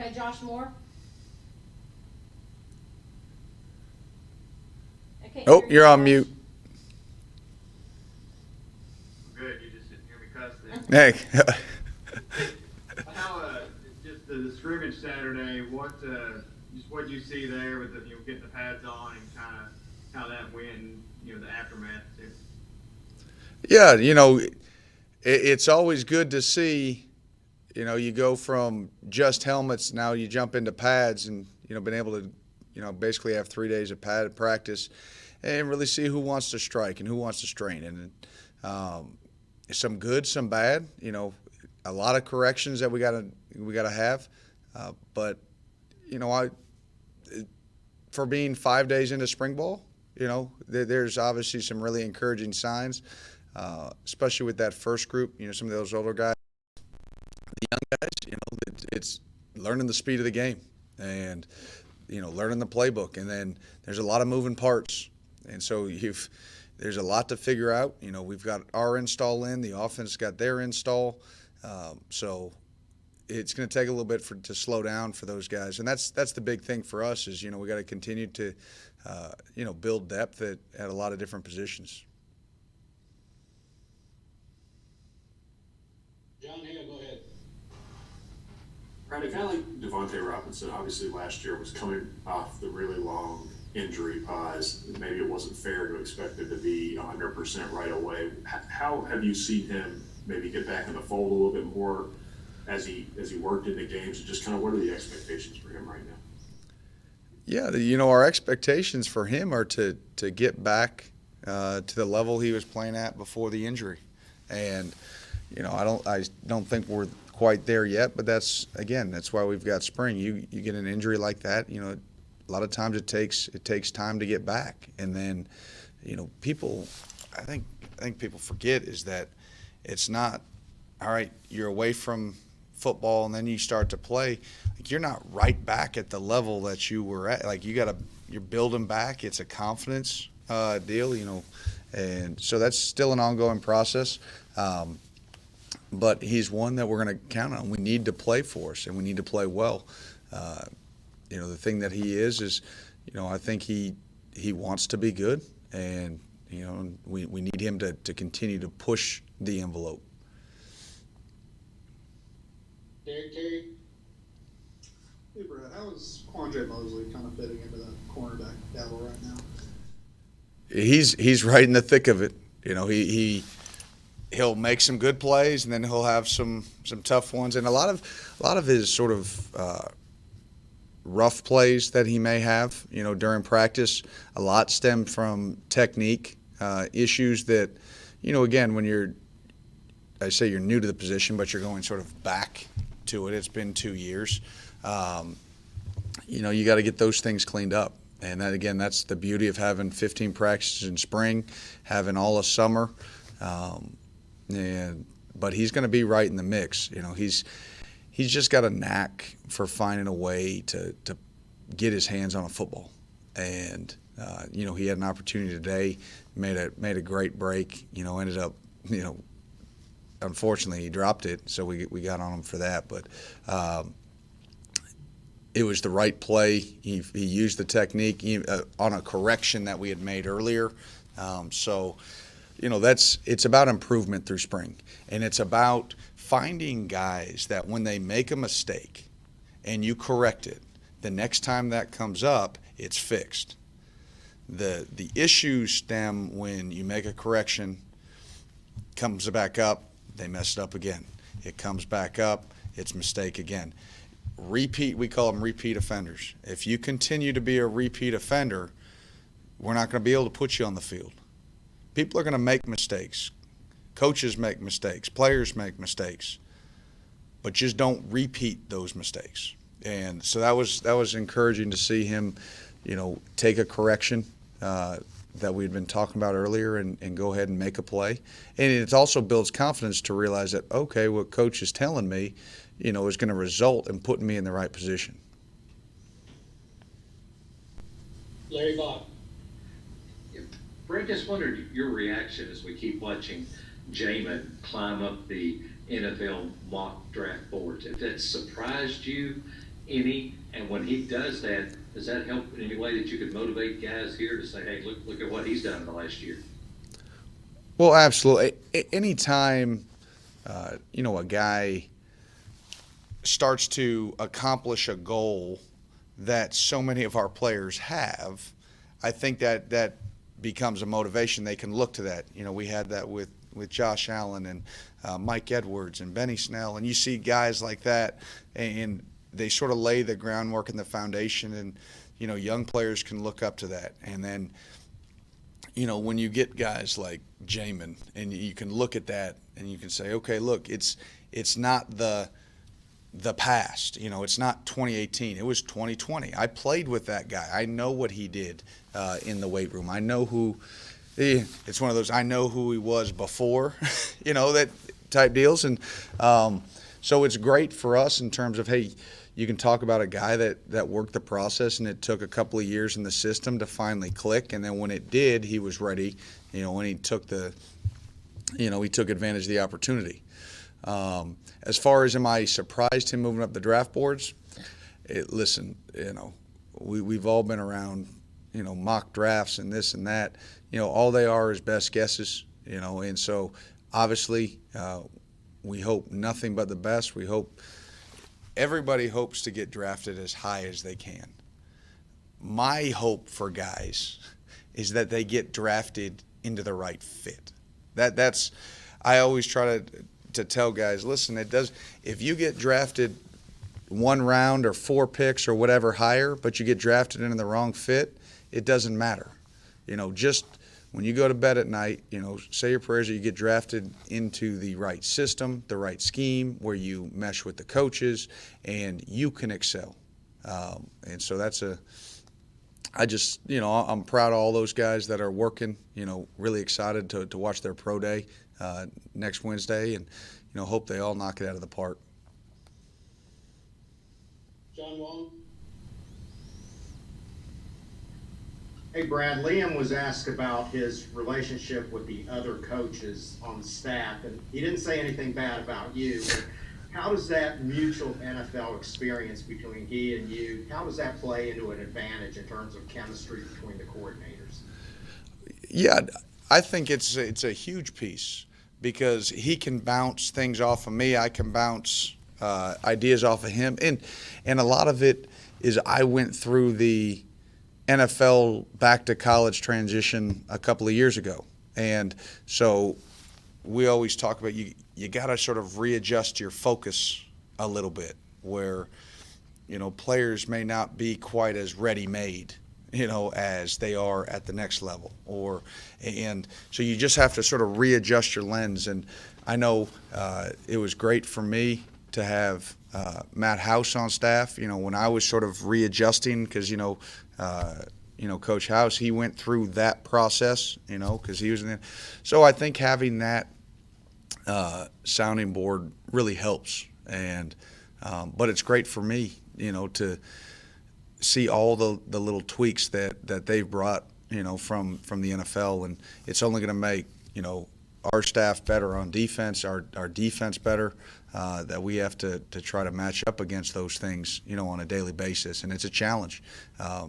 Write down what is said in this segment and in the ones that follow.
Okay, Josh Moore. I can't Oh, hear you, you're on Josh. mute. Good. You just didn't hear me cuss then. Hey. How just the scrimmage Saturday? What you see there with the getting the pads on and kind of how that went and the aftermath too. Yeah, it's always good to see. You go from just helmets, now you jump into pads, and been able to, basically have 3 days of pad practice, and really see who wants to strike and who wants to strain, and some good, some bad. A lot of corrections that we gotta have, but I for being 5 days into spring ball, there's obviously some really encouraging signs, especially with that first group. Some of those older guys, the young guys. It's learning the speed of the game, and learning the playbook, and then there's a lot of moving parts, and so there's a lot to figure out. We've got our install in, the offense got their install, so it's going to take a little bit to slow down for those guys, and that's the big thing for us is we got to continue to build depth at a lot of different positions. John Hale, go ahead. Right, a guy like Devonte Robinson, obviously last year was coming off the really long injury pause. Maybe it wasn't fair to expect it to be 100% right away. How have you seen him maybe get back in the fold a little bit more as he worked into games, and just kind of what are the expectations for him right now? Yeah, our expectations for him are to get back to the level he was playing at before the injury, and I don't think we're quite there yet. But that's why we've got spring. You get an injury like that, a lot of times it takes time to get back, and then people, I think people forget is that it's not all right. You're away from football and then you start to play, like you're not right back at the level that you were at. Like you're building back. It's a confidence deal, and so that's still an ongoing process. But he's one that we're going to count on. We need to play for us, and we need to play well. The thing that he is, I think he wants to be good, and we need him to continue to push the envelope. Derek Terry. Hey, Brad, how is Quandre Mosley kind of fitting into that cornerback battle right now? He's right in the thick of it. He'll make some good plays, and then he'll have some tough ones, and a lot of his sort of rough plays that he may have, during practice, a lot stem from technique issues that, again, when I say you're new to the position, but you're going sort of back to it. It's been 2 years. You got to get those things cleaned up. And that, again, that's the beauty of having 15 practices in spring, having all of summer. But he's going to be right in the mix. He's just got a knack for finding a way to get his hands on a football. And he had an opportunity today, made a great break. Ended up, unfortunately he dropped it, so we got on him for that. But it was the right play. He used the technique on a correction that we had made earlier. It's about improvement through spring, and it's about finding guys that when they make a mistake and you correct it, the next time that comes up, it's fixed. The issues stem when you make a correction, comes back up, they mess it up again. It comes back up, it's mistake again. Repeat, we call them repeat offenders. If you continue to be a repeat offender, we're not going to be able to put you on the field. People are going to make mistakes. Coaches make mistakes. Players make mistakes. But just don't repeat those mistakes. And so that was encouraging to see him, take a correction that we'd been talking about earlier and go ahead and make a play. And it also builds confidence to realize that, okay, what coach is telling me, is going to result in putting me in the right position. Larry Vaughn. Brett, just wondered your reaction as we keep watching Jamin climb up the NFL mock draft boards. If that surprised you, any? And when he does that, does that help in any way that you could motivate guys here to say, hey, look at what he's done in the last year? Well, absolutely. Anytime, a guy starts to accomplish a goal that so many of our players have, I think that becomes a motivation. They can look to that. We had that with Josh Allen and Mike Edwards and Benny Snell, and you see guys like that, and they sort of lay the groundwork and the foundation, and young players can look up to that. And then when you get guys like Jamin, and you can look at that and you can say, okay, look, it's not the past. It's not 2018. It was 2020. I played with that guy. I know what he did in the weight room. I know it's one of those, I know who he was before, that type deals. And so it's great for us in terms of, hey, you can talk about a guy that worked the process, and it took a couple of years in the system to finally click. And then when it did, he was ready, and he took advantage of the opportunity. As far as am I surprised him moving up the draft boards? Listen, we've all been around, mock drafts and this and that. All they are is best guesses, and so obviously we hope nothing but the best. Everybody hopes to get drafted as high as they can. My hope for guys is that they get drafted into the right fit. That's I always try to tell guys, listen, if you get drafted 1 round or 4 picks or whatever higher, but you get drafted into the wrong fit, it doesn't matter. Just when you go to bed at night, say your prayers that you get drafted into the right system, the right scheme, where you mesh with the coaches and you can excel. And so I'm proud of all those guys that are working, really excited to watch their pro day next Wednesday, and hope they all knock it out of the park. John Wong. Hey, Brad, Liam was asked about his relationship with the other coaches on the staff, and he didn't say anything bad about you. But how does that mutual NFL experience between he and you, how does that play into an advantage in terms of chemistry between the coordinators? Yeah, I think it's a huge piece, because he can bounce things off of me. I can bounce ideas off of him. And a lot of it is I went through the NFL back to college transition a couple of years ago. And so we always talk about you got to sort of readjust your focus a little bit, where, players may not be quite as ready-made, as they are at the next level. And so you just have to sort of readjust your lens. And I know it was great for me to have Matt House on staff, when I was sort of readjusting, because, Coach House, he went through that process, because he was in there. So I think having that sounding board really helps. And but it's great for me, to see all the little tweaks that they've brought, from the NFL, and it's only going to make, our staff better on defense, our defense better, that we have to try to match up against those things, on a daily basis, and it's a challenge.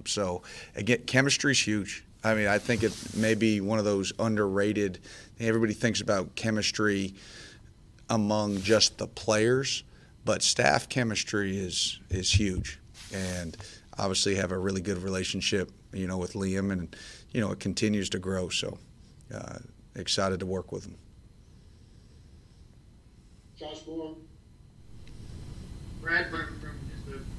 So again, chemistry's huge. I mean, I think it may be one of those underrated. Everybody thinks about chemistry among just the players, but staff chemistry is huge, and obviously have a really good relationship, with Liam, and it continues to grow. So excited to work with him. Josh Moore. Brad, from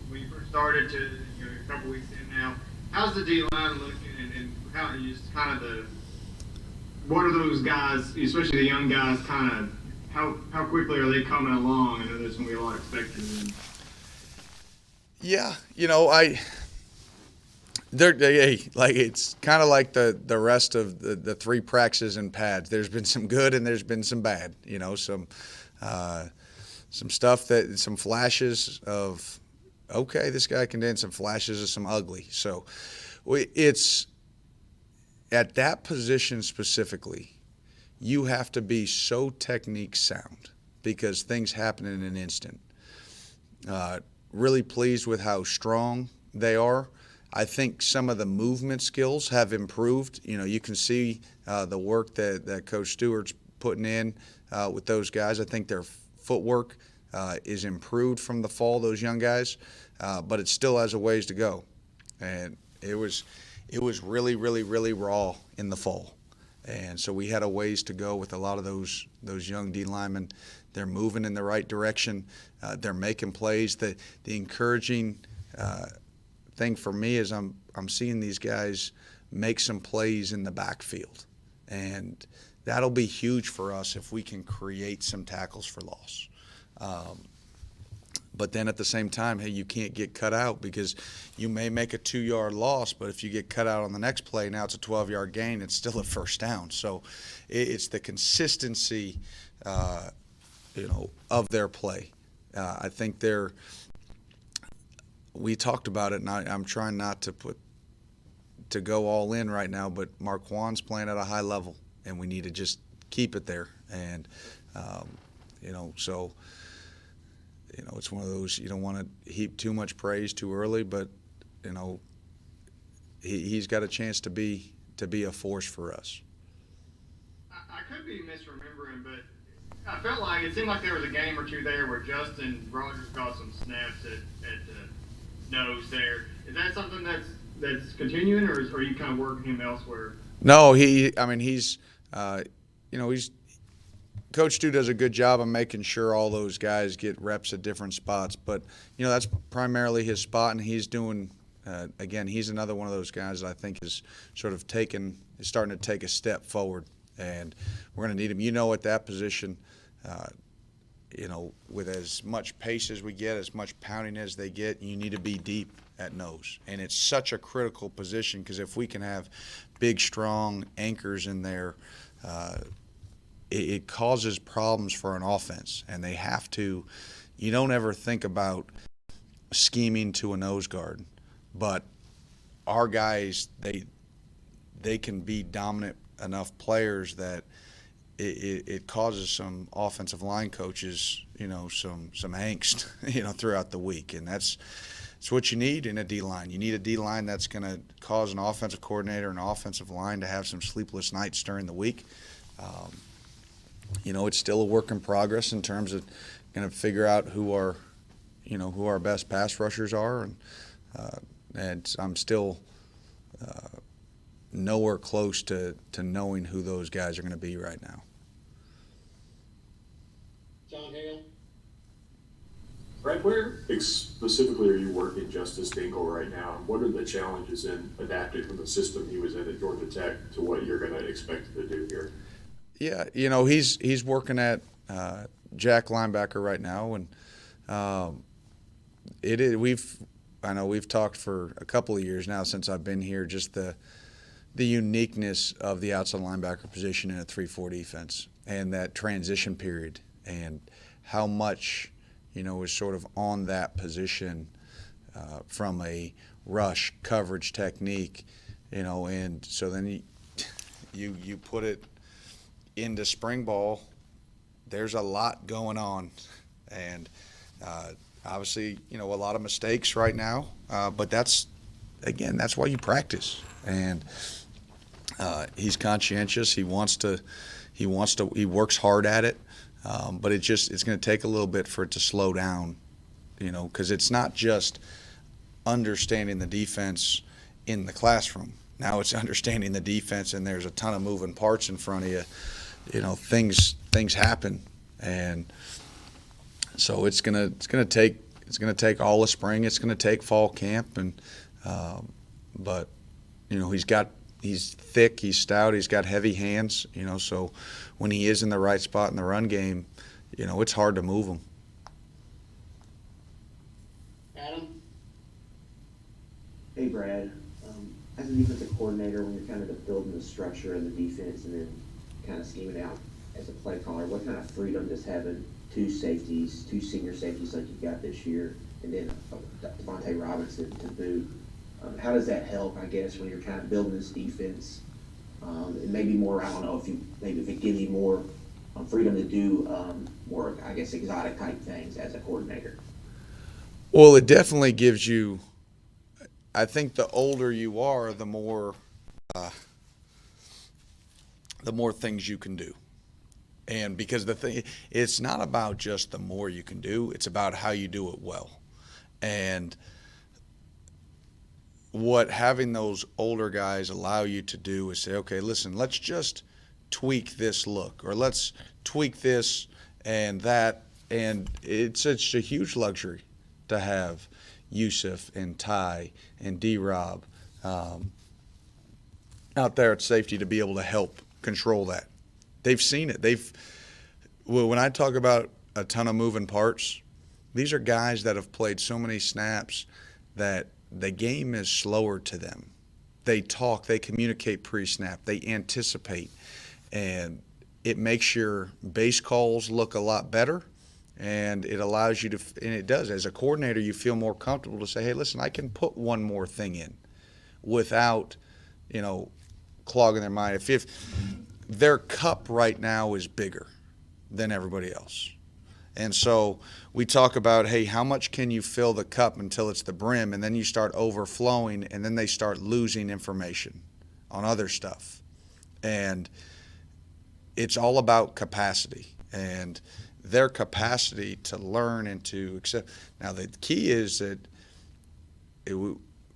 when you first started to a couple weeks in now, how's the D line looking, and how just kind of what are those guys, especially the young guys, kind of how quickly are they coming along? I know there's going to be a lot expected of them. Yeah, it's kind of like the rest of the 3 practices and pads. There's been some good and there's been some bad. Some stuff some flashes of, okay, this guy can dance, some flashes of some ugly. So it's at that position specifically, you have to be so technique sound, because things happen in an instant. really pleased with how strong they are. I think some of the movement skills have improved. You know, you can see the work that Coach Stewart's putting in with those guys. I think their footwork is improved from the fall, those young guys, but it still has a ways to go. And it was really, really, really raw in the fall. And so we had a ways to go with a lot of those young D linemen. They're moving in the right direction. They're making plays. The encouraging thing for me is I'm seeing these guys make some plays in the backfield, and that'll be huge for us if we can create some tackles for loss. But then at the same time, hey, you can't get cut out, because you may make a 2-yard loss, but if you get cut out on the next play, now it's a 12-yard gain. It's still a first down. So it's the consistency, of their play. I think we talked about it, and I'm trying not to go all in right now, but Marquand's playing at a high level, and we need to just keep it there. And, it's one of those, you don't want to heap too much praise too early, but, he's got a chance to be a force for us. I could be misremembering, but I felt like it seemed like there was a game or two there where Justin Rogers got some snaps at the nose there. Is that something that's continuing, or are you kind of working him elsewhere? No, he's Coach Stu does a good job of making sure all those guys get reps at different spots, but that's primarily his spot, and he's doing. Again, he's another one of those guys that I think is sort of is starting to take a step forward, and we're going to need him. At that position, with as much pace as we get, as much pounding as they get, you need to be deep at nose, and it's such a critical position, because if we can have big, strong anchors in there, it causes problems for an offense, and they have to. You don't ever think about scheming to a nose guard, but our guys, they can be dominant enough players that it causes some offensive line coaches, some angst, throughout the week, and that's what you need in a D-line. You need a D-line that's going to cause an offensive coordinator and offensive line to have some sleepless nights during the week. It's still a work in progress in terms of going to figure out who our best pass rushers are, and I'm still nowhere close to knowing who those guys are going to be right now. John Hale. Brad, where specifically are you working Justice Dingle right now? What are the challenges in adapting from the system he was in at Georgia Tech to what you're going to expect him to do here? Yeah, he's working at Jack linebacker right now, and I know we've talked for a couple of years now since I've been here, just the uniqueness of the outside linebacker position in a 3-4 defense, and that transition period, and how much is sort of on that position from a rush coverage technique, and so then you put it into spring ball. There's a lot going on, and obviously a lot of mistakes right now, but that's why you practice. And he's conscientious. He works hard at it, but it's going to take a little bit for it to slow down, because it's not just understanding the defense in the classroom. Now it's understanding the defense, and there's a ton of moving parts in front of you. Things happen, and so it's gonna take all of spring. It's gonna take fall camp, and but he's thick, he's stout, he's got heavy hands. So when he is in the right spot in the run game, it's hard to move him. Adam. Hey, Brad. As a defensive coordinator, when you're kind of building the structure of the defense and then kind of scheming out as a play caller, what kind of freedom does having two senior safeties like you've got this year, and then Devonte Robinson to boot, how does that help, I guess, when you're kind of building this defense? And maybe more, I don't know, if it gives you more freedom to do more, I guess, exotic type things as a coordinator. Well, it definitely gives you. I think the older you are, the more things you can do. And because the thing, it's not about just the more you can do; it's about how you do it well. And what having those older guys allow you to do is say, okay, listen, let's just tweak this look, or let's tweak this and that. And it's a huge luxury to have Yusuf and Ty and D-Rob out there at safety to be able to help control that. They've seen it. When I talk about a ton of moving parts, these are guys that have played so many snaps that the game is slower to them. They talk, they communicate pre-snap, they anticipate, and it makes your base calls look a lot better, and it allows you to, and it does, as a coordinator, you feel more comfortable to say, hey, listen, I can put one more thing in without, clogging their mind. If their cup right now is bigger than everybody else. And so we talk about, hey, how much can you fill the cup until it's the brim, and then you start overflowing, and then they start losing information on other stuff. And it's all about capacity and their capacity to learn and to accept. Now, the key is that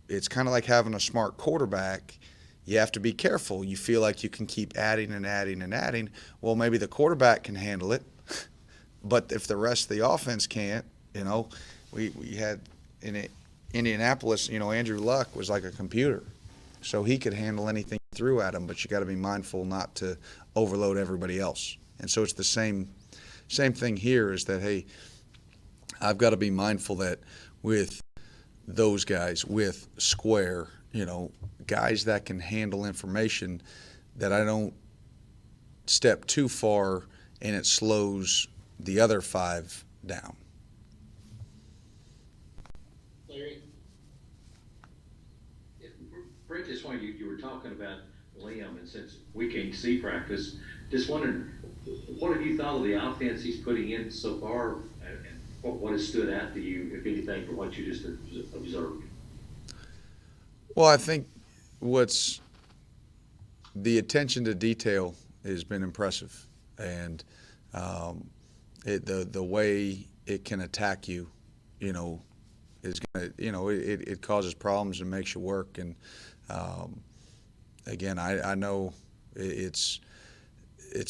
it's kind of like having a smart quarterback. You have to be careful. You feel like you can keep adding and adding and adding. Well, maybe the quarterback can handle it. But if the rest of the offense can't, we had in Indianapolis, Andrew Luck was like a computer. So he could handle anything you threw at him, but you got to be mindful not to overload everybody else. And so it's the same thing here is that, hey, I've got to be mindful that with those guys, with Square, guys that can handle information, that I don't step too far and it slows the other 5 down. Larry? Brett, just while you were talking about Liam, and since we can't see practice, just wondering, what have you thought of the offense he's putting in so far, and what has stood out to you, if anything, from what you just observed? Well, I think what's the attention to detail has been impressive, and the way it can attack you, is gonna, it causes problems and makes you work. And again, I know it's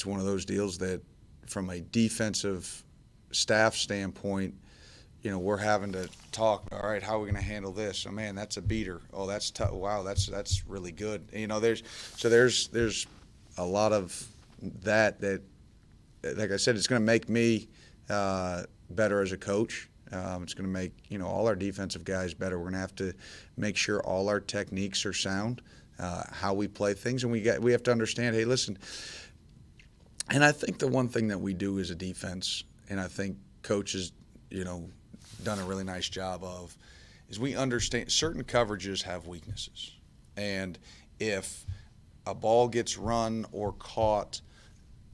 one of those deals that, from a defensive staff standpoint, we're having to talk. All right, how are we going to handle this? Oh man, that's a beater. Oh, that's tough. Wow, that's really good. There's a lot of that, like I said, it's going to make me better as a coach. It's going to make all our defensive guys better. We're going to have to make sure all our techniques are sound, how we play things, and we have to understand. Hey, listen. And I think the one thing that we do as a defense, and I think coaches, done a really nice job of, is we understand certain coverages have weaknesses, and if a ball gets run or caught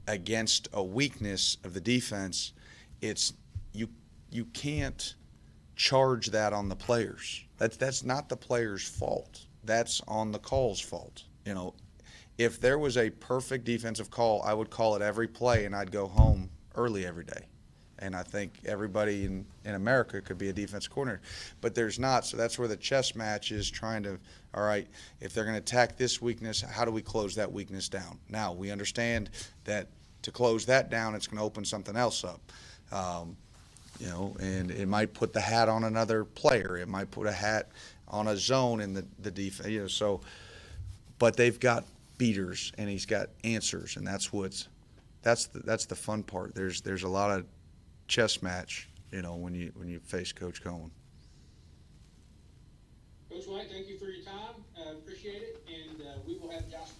against a weakness of the defense, it's you can't charge that on the players. That's not the player's fault. That's on the call's fault. If there was a perfect defensive call, I would call it every play, and I'd go home early every day. And I think everybody in America could be a defensive coordinator. But there's not, so that's where the chess match is, trying to, all right, if they're going to attack this weakness, how do we close that weakness down? Now, we understand that to close that down, it's going to open something else up. And it might put the hat on another player. It might put a hat on a zone in the defense. But they've got beaters, and he's got answers, and that's the fun part. There's a lot of chess match, when you face Coach Cohen. Coach White, thank you for your time. Appreciate it, and we will have Josh